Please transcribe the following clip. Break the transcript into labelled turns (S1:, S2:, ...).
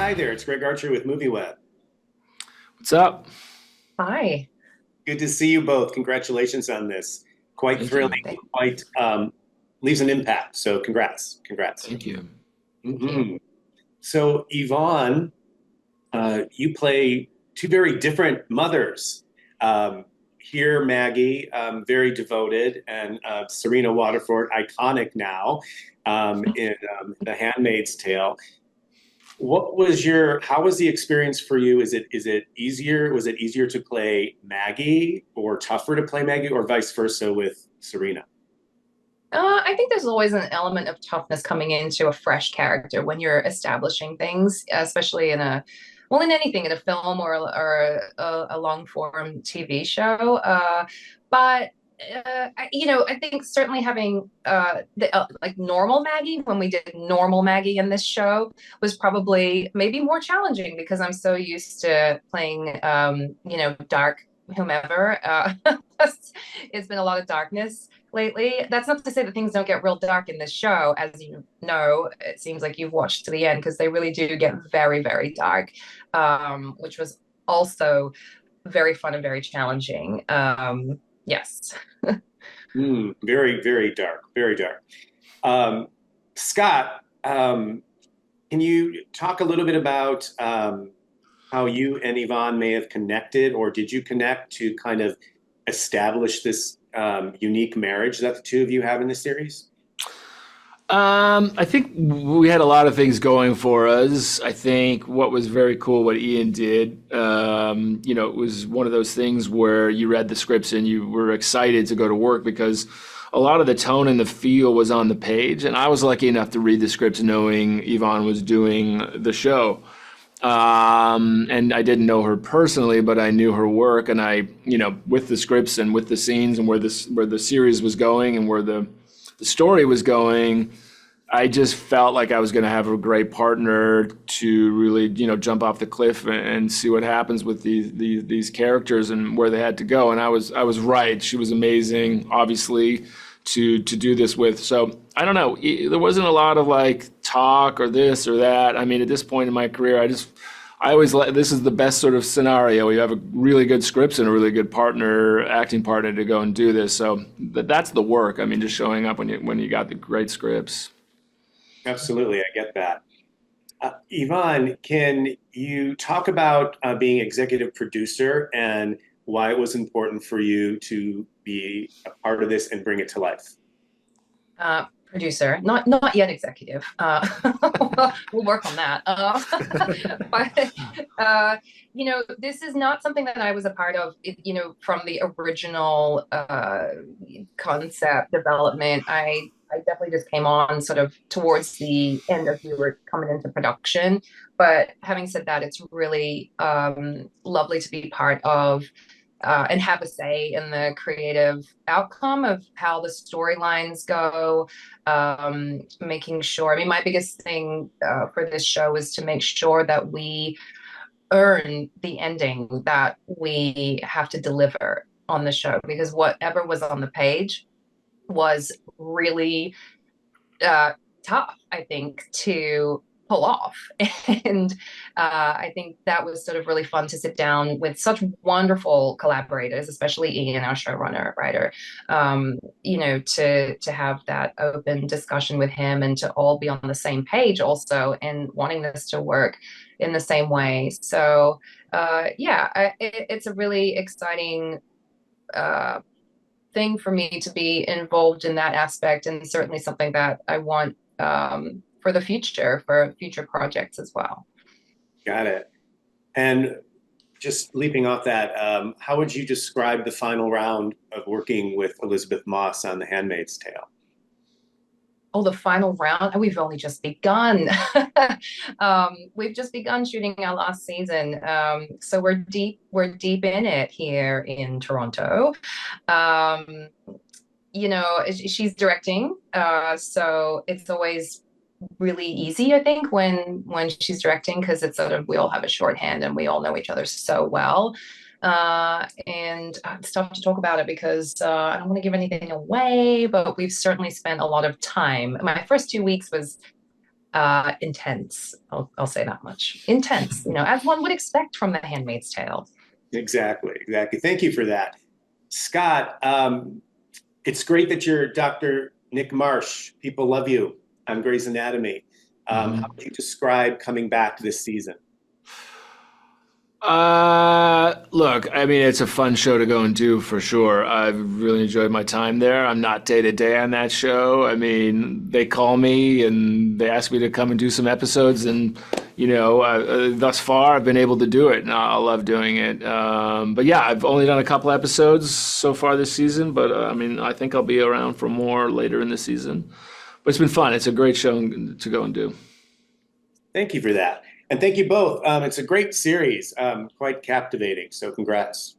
S1: Hi there, it's Greg Archer with MovieWeb.
S2: What's up?
S3: Hi.
S1: Good to see you both. Congratulations on this. Quite
S2: Thank
S1: thrilling,
S2: you.
S1: quite leaves an impact. So congrats, congrats.
S2: Thank you.
S3: Thank you.
S1: So Yvonne, you play two very different mothers. Um, Here, Maggie, very devoted, and Serena Waterford, iconic now in The Handmaid's Tale. How was the experience for you? Is it easier? Was it easier to play Maggie or tougher to play Maggie or vice versa with Serena?
S3: I think there's always an element of toughness coming into a fresh character when you're establishing things, especially well, in anything, in a film or a long form TV show. But I think certainly having the like normal Maggie when we did normal Maggie in this show was probably maybe more challenging because I'm so used to playing, dark whomever. It's been a lot of darkness lately. That's not to say that things don't get real dark in this show, as you know. It seems like you've watched to the end because they really do get very, very dark, which was also very fun and very challenging. Yes.
S1: Very, very dark, very dark. Um, Scott, can you talk a little bit about how you and Yvonne may have connected, or did you connect to kind of establish this unique marriage that the two of you have in the series?
S2: I think we had a lot of things going for us. I think what was very cool, what Ian did, it was one of those things where you read the scripts and you were excited to go to work because a lot of the tone and the feel was on the page. And I was lucky enough to read the scripts knowing Yvonne was doing the show. And I didn't know her personally, but I knew her work, and with the scripts and with the scenes and where the series was going and where the story was going, I just felt like I was going to have a great partner to really, jump off the cliff and see what happens with these characters and where they had to go. And I was right. She was amazing, obviously, to do this with. So I don't know. There wasn't a lot of like talk or this or that. I mean, at this point in my career, I always like, this is the best sort of scenario. You have a really good scripts and a really good acting partner to go and do this. So that's the work. I mean, just showing up when you got the great scripts.
S1: Absolutely, I get that. Yvonne, can you talk about being executive producer and why it was important for you to be a part of this and bring it to life?
S3: Producer, not yet executive. We'll work on that. But this is not something that I was a part of. From the original concept development, I definitely just came on sort of towards the end as we were coming into production. But having said that, it's really lovely to be part of and have a say in the creative outcome of how the storylines go. Making sure, I mean, my biggest thing for this show is to make sure that we earn the ending that we have to deliver on the show, because whatever was on the page was really uh, tough, I think, to pull off. And I think that was sort of really fun to sit down with such wonderful collaborators, especially Ian, our showrunner, writer, to have that open discussion with him and to all be on the same page also and wanting this to work in the same way. So, it's a really exciting thing for me to be involved in that aspect, and certainly something that I want for the future, for future projects as well.
S1: Got it. And just leaping off that, how would you describe the final round of working with Elizabeth Moss on The Handmaid's Tale?
S3: Oh, the final round. We've only just begun. We've just begun shooting our last season. So we're deep in it here in Toronto. Um, she's directing, so it's always really easy, I think, when she's directing, because it's sort of, we all have a shorthand and we all know each other so well. And it's tough to talk about it because I don't want to give anything away, but we've certainly spent a lot of time. My first 2 weeks was intense. I'll say that much. Intense, as one would expect from The Handmaid's Tale.
S1: Exactly, exactly. Thank you for that. Scott, it's great that you're Dr. Nick Marsh. People love you on Grey's Anatomy. How would you describe coming back this season?
S2: Look, I mean, it's a fun show to go and do for sure. I've really enjoyed my time there. I'm not day to day on that show. I mean, they call me and they ask me to come and do some episodes, and thus far I've been able to do it, and I love doing it. But yeah, I've only done a couple episodes so far this season, but I mean, I think I'll be around for more later in the season. But it's been fun. It's a great show to go and do.
S1: Thank you for that. And thank you both. It's a great series, quite captivating. So congrats.